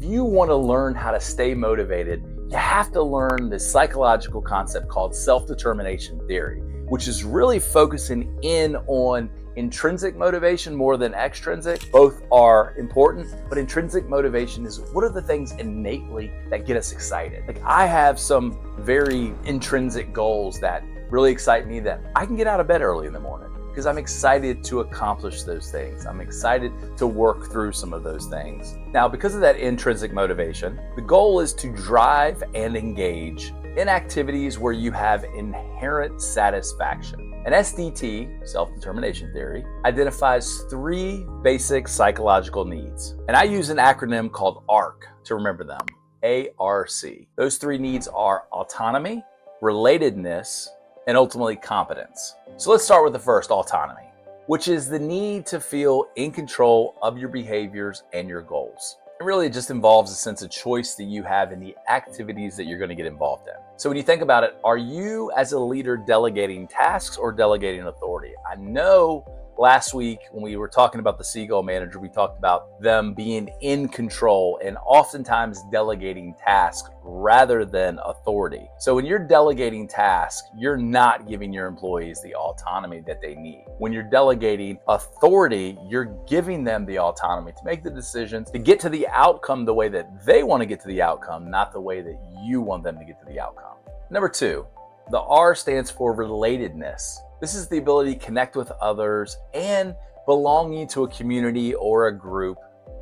you want to learn how to stay motivated, you have to learn this psychological concept called self-determination theory, which is really focusing in on intrinsic motivation more than extrinsic. Both are important, but intrinsic motivation is what are the things innately that get us excited. Like I have some very intrinsic goals that really excite me that I can get out of bed early in the morning because I'm excited to accomplish those things. I'm excited to work through some of those things. Now, because of that intrinsic motivation, the goal is to drive and engage in activities where you have inherent satisfaction. And SDT, self-determination theory, identifies 3 basic psychological needs. And I use an acronym called ARC to remember them, A-R-C. Those 3 needs are autonomy, relatedness, and ultimately competence. So let's start with the first, autonomy, which is the need to feel in control of your behaviors and your goals. It really just involves a sense of choice that you have in the activities that you're going to get involved in. So when you think about it, are you as a leader delegating tasks or delegating authority? I know last week when we were talking about the Seagull manager, we talked about them being in control and oftentimes delegating tasks rather than authority. So when you're delegating tasks, you're not giving your employees the autonomy that they need. When you're delegating authority, you're giving them the autonomy to make the decisions, to get to the outcome the way that they want to get to the outcome, not the way that you want them to get to the outcome. Number 2, the R stands for relatedness. This is the ability to connect with others and belonging to a community or a group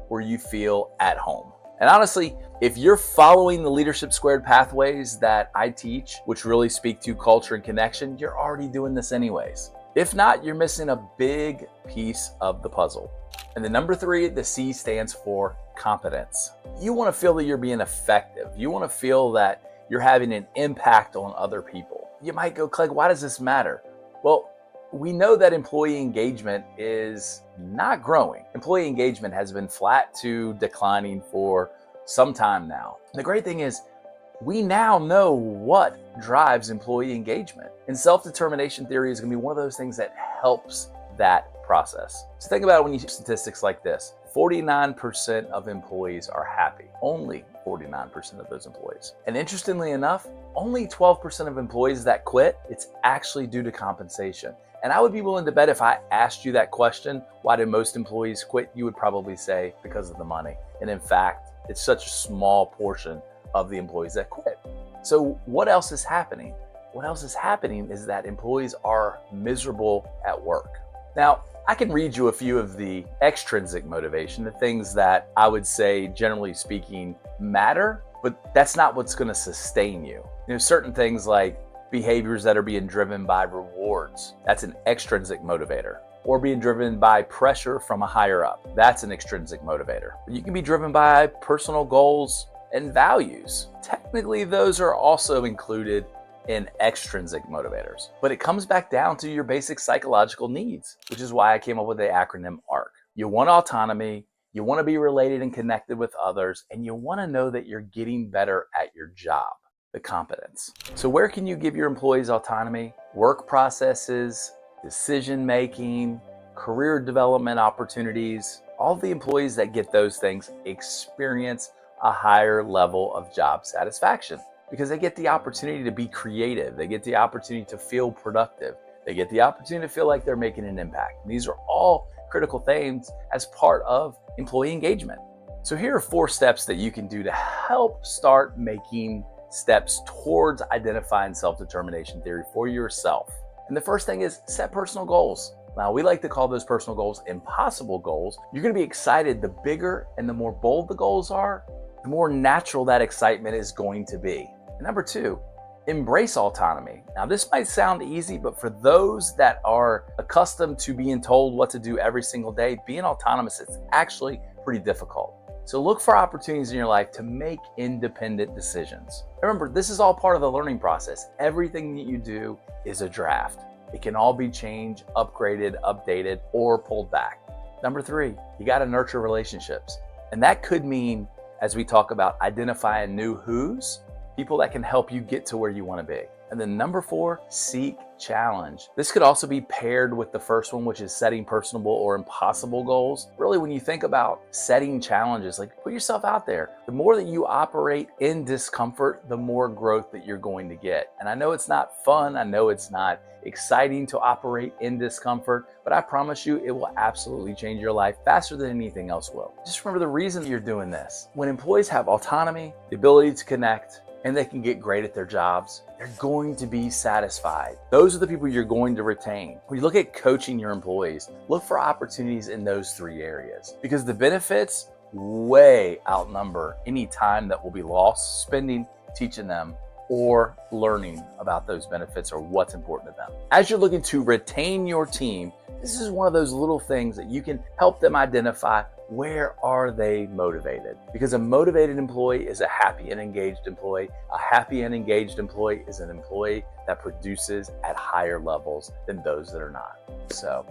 where you feel at home. And honestly, if you're following the Leadership Squared pathways that I teach, which really speak to culture and connection, you're already doing this anyways. If not, you're missing a big piece of the puzzle. And the number 3, the C stands for competence. You want to feel that you're being effective. You want to feel that you're having an impact on other people. You might go, Clegg, why does this matter? Well, we know that employee engagement is not growing. Employee engagement has been flat to declining for some time now. The great thing is we now know what drives employee engagement. And self-determination theory is going to be one of those things that helps that process. So think about it when you see statistics like this. 49% of employees are happy. Only 49% of those employees. And interestingly enough, only 12% of employees that quit, it's actually due to compensation. And I would be willing to bet if I asked you that question, why do most employees quit? You would probably say because of the money. And in fact, it's such a small portion of the employees that quit. So what else is happening? What else is happening is that employees are miserable at work. Now, I can read you a few of the extrinsic motivation, the things that I would say, generally speaking, matter, but that's not what's going to sustain you. You know, certain things like behaviors that are being driven by rewards, that's an extrinsic motivator. Or being driven by pressure from a higher up, that's an extrinsic motivator. You can be driven by personal goals and values. Technically, those are also included in extrinsic motivators. But it comes back down to your basic psychological needs, which is why I came up with the acronym ARC. You want autonomy, you want to be related and connected with others, and you want to know that you're getting better at your job, the competence. So where can you give your employees autonomy? Work processes, decision-making, career development opportunities. All the employees that get those things experience a higher level of job satisfaction, because they get the opportunity to be creative. They get the opportunity to feel productive. They get the opportunity to feel like they're making an impact. And these are all critical things as part of employee engagement. So here are 4 steps that you can do to help start making steps towards identifying self-determination theory for yourself. And the first thing is set personal goals. Now, we like to call those personal goals impossible goals. You're going to be excited. The bigger and the more bold the goals are, the more natural that excitement is going to be. And number 2, embrace autonomy. Now, this might sound easy, but for those that are accustomed to being told what to do every single day, being autonomous is actually pretty difficult. So look for opportunities in your life to make independent decisions. Remember, this is all part of the learning process. Everything that you do is a draft. It can all be changed, upgraded, updated, or pulled back. Number 3, you got to nurture relationships. And that could mean, as we talk about identifying new who's, people that can help you get to where you want to be. And then number 4, seek challenge. This could also be paired with the first one, which is setting personable or impossible goals. Really, when you think about setting challenges, like put yourself out there. The more that you operate in discomfort, the more growth that you're going to get. And I know it's not fun. I know it's not exciting to operate in discomfort, but I promise you it will absolutely change your life faster than anything else will. Just remember the reason you're doing this. When employees have autonomy, the ability to connect, and they can get great at their jobs, they're going to be satisfied. Those are the people you're going to retain. When you look at coaching your employees, look for opportunities in those three areas because the benefits way outnumber any time that will be lost spending teaching them or learning about those benefits or what's important to them. As you're looking to retain your team, this is one of those little things that you can help them identify where are they motivated? Because a motivated employee is a happy and engaged employee. A happy and engaged employee is an employee that produces at higher levels than those that are not. So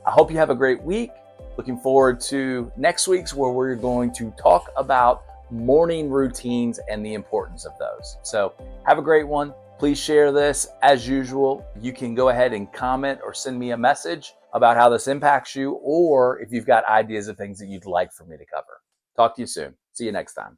I hope you have a great week. Looking forward to next week's where we're going to talk about morning routines and the importance of those. So have a great one. Please share this. As usual, you can go ahead and comment or send me a message about how this impacts you, or if you've got ideas of things that you'd like for me to cover. Talk to you soon. See you next time.